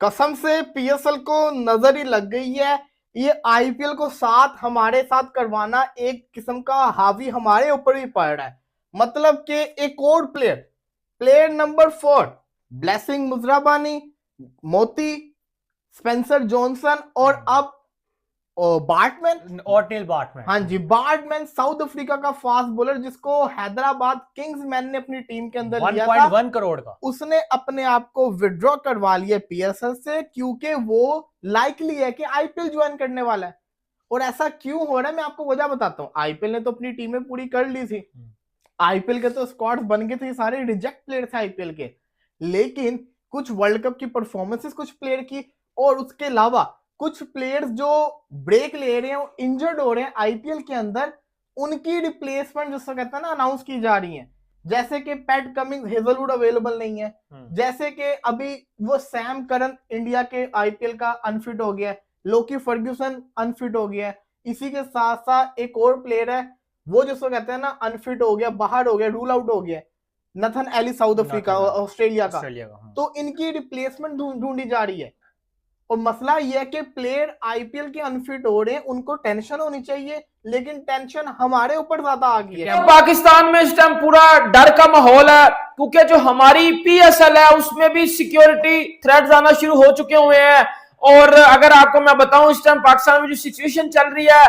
कसम से पीएसएल को नजर ही लग गई है। ये आईपीएल को साथ हमारे साथ करवाना एक किस्म का हावी हमारे ऊपर भी पड़ रहा है। मतलब कि एक और प्लेयर नंबर 4 ब्लेसिंग मुजराबानी, मोती, स्पेंसर जॉनसन और अब बार्टमैन, ऑर्टेल बार्टमैन। हाँ जी, बार्टमैन साउथ अफ्रीका का फास्ट बॉलर जिसको हैदराबाद किंग्समैन ने अपनी टीम के अंदर लिया था 1.1 करोड़ का। उसने अपने आप को विड्रॉ करवा लिया पीएसएल से क्योंकि वो लाइकली है कि आईपीएल ज्वाइन करने वाला है। और ऐसा क्यों हो रहा है मैं आपको वजह बताता हूँ। आईपीएल ने तो अपनी टीमें पूरी कर ली थी, आईपीएल के तो स्क्वाड्स बन गए थे, सारे रिजेक्ट प्लेयर थे आईपीएल के, लेकिन कुछ वर्ल्ड कप की परफॉर्मेंसेस कुछ प्लेयर की और उसके अलावा कुछ प्लेयर्स जो ब्रेक ले रहे हैं, इंजर्ड हो रहे हैं आईपीएल के अंदर, उनकी रिप्लेसमेंट जिसको कहते हैं ना अनाउंस की जा रही है। जैसे कि पैट कमिंस, हेजलवुड अवेलेबल नहीं है, जैसे कि अभी वो सैम करन इंडिया के आईपीएल का अनफिट हो गया है, लोकी फर्ग्यूसन अनफिट हो गया है, इसी के साथ साथ एक और प्लेयर है वो जिसको कहते हैं ना अनफिट हो गया, बाहर हो गया, रूल आउट हो गया, Nathan Eli south Africa Australia का। तो इनकी रिप्लेसमेंट ढूंढी जा रही है। और मसला यह है कि प्लेयर आईपीएल के अनफिट हो रहे हैं, उनको टेंशन होनी चाहिए, लेकिन टेंशन हमारे ऊपर ज्यादा आ गई है। पाकिस्तान में इस टाइम पूरा डर का माहौल है क्योंकि जो हमारी पीएसएल है उसमें भी सिक्योरिटी थ्रेट्स आना शुरू हो चुके हुए हैं। और अगर आपको मैं बताऊं इस टाइम पाकिस्तान में जो सिचुएशन चल रही है,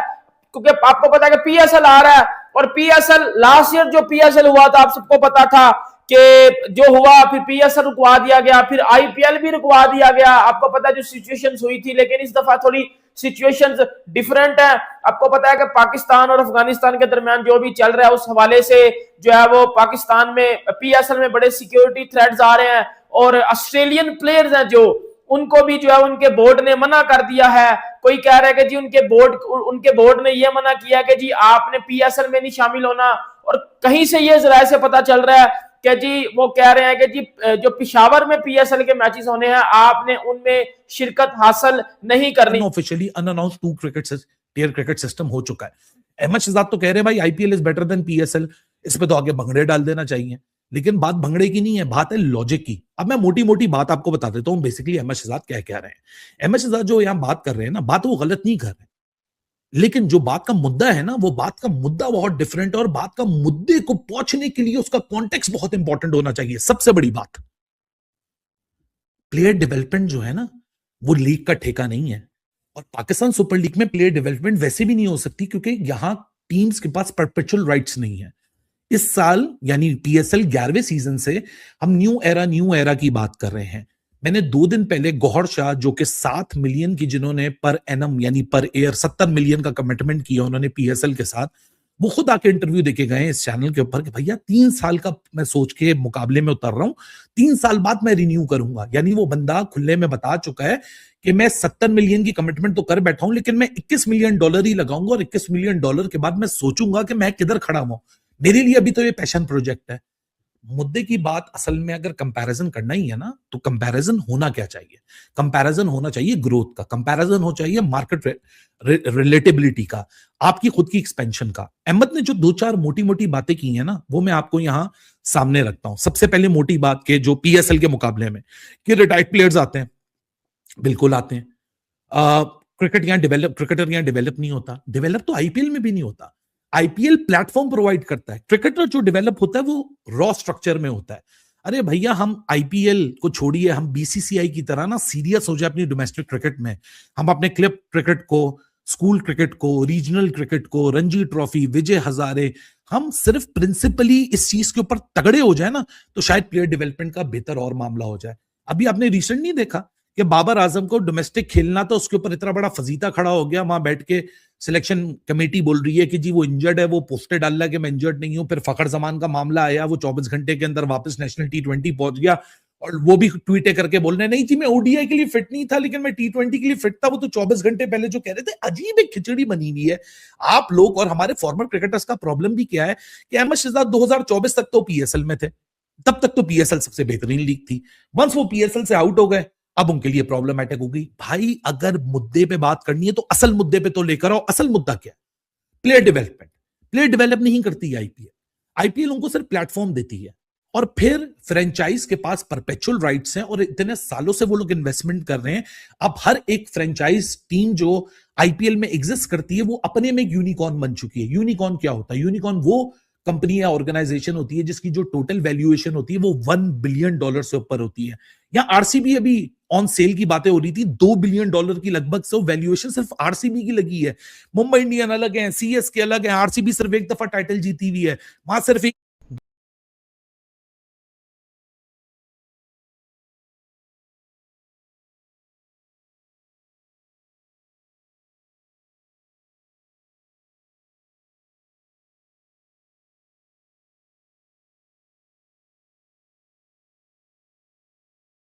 क्योंकि आपको पता है कि पीएसएल आ रहा है और पीएसएल लास्ट ईयर जो पीएसएल हुआ था आप सबको पता था कि जो हुआ, फिर पीएसएल रुकवा दिया गया, फिर आईपीएल भी रुकवा दिया गया। आपको पता है जो सिचुएशंस हुई थी, लेकिन इस दफा थोड़ी सिचुएशंस डिफरेंट है। आपको पता है कि पाकिस्तान और अफगानिस्तान के दरमियान जो भी चल रहा है उस हवाले से जो है वो पाकिस्तान में पीएसएल में बड़े सिक्योरिटी थ्रेट्स आ रहे हैं और ऑस्ट्रेलियन प्लेयर्स हैं जो उनको भी जो है उनके बोर्ड ने मना कर दिया है। कोई कह रहा है कि जी उनके बोर्ड ने यह मना किया कि जी आपने पीएसएल में नहीं शामिल होना। और कहीं से ये जराये से पता चल रहा है कि जी वो कह रहे हैं कि जी जो पिशावर में पीएसएल के मैचेस होने हैं आपने उनमें शिरकत हासिल नहीं करनी। Officially unannounced 2 tier cricket system हो चुका है। अहमद शहजाद तो कह रहे हैं भाई IPL is better than PSL, इस पे तो आगे भंगड़े डाल देना चाहिए। लेकिन बात भंगड़े की नहीं है, बात है लॉजिक की। अब मैं मोटी मोटी बात आपको बता देता हूं बेसिकली अहमद शहजाद क्या रहे हैं। अहमद शहजाद जो यहां बात कर रहे हैं ना, बात वो गलत नहीं कर रहे, लेकिन जो बात का मुद्दा है ना, वो बात का मुद्दा बहुत डिफरेंट है और बात का मुद्दे को पहुंचने के लिए उसका कॉन्टेक्स्ट बहुत इंपॉर्टेंट होना चाहिए। सबसे बड़ी बात, प्लेयर डेवलपमेंट जो है ना वो लीग का ठेका नहीं है और पाकिस्तान सुपर लीग में प्लेयर डेवलपमेंट वैसे भी नहीं हो सकती क्योंकि यहां टीम्स के पास परपेचुअल राइट्स नहीं है। इस साल यानी पीएसएल 11वें सीजन से हम न्यू एरा की बात कर रहे हैं। मैंने 2 दिन पहले गौहर शाह जो कि 7 मिलियन की जिन्होंने पर एनम यानी पर एयर 70 मिलियन का कमिटमेंट किया उन्होंने पीएसएल के साथ, वो खुद आके इंटरव्यू देके गए इस चैनल के ऊपर कि भैया 3 साल का मैं सोच के मुकाबले में उतर रहा हूं, 3 साल बाद मैं रिन्यू करूंगा। यानी वो बंदा खुले में बता चुका है कि मैं 70 मिलियन की कमिटमेंट तो कर बैठा हूं लेकिन मैं $21 मिलियन ही लगाऊंगा और $21 मिलियन के बाद मैं सोचूंगा कि मैं किधर खड़ा हूं। मेरे लिए अभी तो ये पैशन प्रोजेक्ट है। मुद्दे की बात असल में अगर कंपैरिजन करना ही है ना तो कंपैरिजन होना क्या चाहिए? कंपैरिजन होना चाहिए ग्रोथ का, कंपैरिजन हो चाहिए मार्केट रिलेटेबिलिटी का, आपकी खुद की एक्सपेंशन का। अहमद ने जो 2-4 मोटी मोटी बातें की हैं ना वो मैं आपको यहां सामने रखता हूं। सबसे पहले मोटी बात के जो पीएसएल के मुकाबले में कि रिटायर्ड प्लेयर्स आते हैं, बिल्कुल आते हैं। क्रिकेटर यहां डेवलप नहीं होता, डेवलप तो आईपीएल में भी नहीं होता। आईपीएल प्लेटफॉर्म प्रोवाइड करता है, क्रिकेटर जो डेवलप होता है वो रॉ स्ट्रक्चर में होता है। अरे भैया हम आईपीएल को छोड़िए, हम बीसीसीआई की तरह ना सीरियस हो जाए अपनी डोमेस्टिक क्रिकेट में। हम अपने क्लब क्रिकेट को, स्कूल क्रिकेट को, रीजनल क्रिकेट को, रणजी ट्रॉफी, विजय हजारे, हम सिर्फ प्रिंसिपली इस चीज के ऊपर तगड़े हो जाए ना तो शायद प्लेयर डेवलपमेंट का बेहतर और मामला हो जाए। अभी आपने रिसेंट नहीं देखा कि बाबर आजम को डोमेस्टिक खेलना तो उसके ऊपर इतना बड़ा फजीता खड़ा हो गया, वहां बैठ के सिलेक्शन कमेटी बोल रही है कि जी वो इंजर्ड है, वो पोस्टर डाल रहा है कि मैं इंजर्ड नहीं हूं। फिर फखर जमान का मामला आया, वो 24 घंटे के अंदर वापस नेशनल T20 पहुंच गया और वो भी ट्वीटे करके बोल रहे नहीं जी मैं ओडीआई के लिए फिट नहीं था लेकिन मैं T20 के लिए फिट था। वो तो 24 घंटे पहले जो कह रहे थे, अजीब एक खिचड़ी बनी हुई है आप लोग। और हमारे फॉर्मर क्रिकेटर्स का प्रॉब्लम भी क्या है कि अहमद शहजाद 2024 तक तो पीएसएल में थे, तब तक तो पीएसएल सबसे बेहतरीन लीग थी। वंस वो पीएसएल से आउट हो गए अब उनके लिए प्रॉब्लमैटिक हो गई। भाई अगर मुद्दे पे बात करनी है तो असल मुद्दे पे तो लेकर आओ। असल मुद्दा क्या है? Player development. प्लेयर डेवलप नहीं करती आईपीएल, आईपीएल उनको सिर्फ प्लेटफॉर्म देती है। और फिर फ्रेंचाइज के पास परपेचुअल राइट्स हैं और इतने सालों से वो लोग इन्वेस्टमेंट कर रहे हैं। अब हर एक फ्रेंचाइज टीम जो आईपीएल में एग्जिस्ट करती है वो अपने में एक यूनिकॉर्न बन चुकी है। यूनिकॉर्न क्या होता है? यूनिकॉर्न वो कंपनी या ऑर्गेनाइजेशन होती है जिसकी जो टोटल वैल्यूएशन होती है वो $1 बिलियन से ऊपर होती है। या आरसीबी अभी ऑन सेल की बातें हो रही थी, $2 बिलियन की लगभग से वैल्यूएशन सिर्फ आरसीबी की लगी है। मुंबई इंडियन अलग है, सीएसके अलग है, आरसीबी सिर्फ एक दफा टाइटल जीती हुई है, वहां सिर्फ एक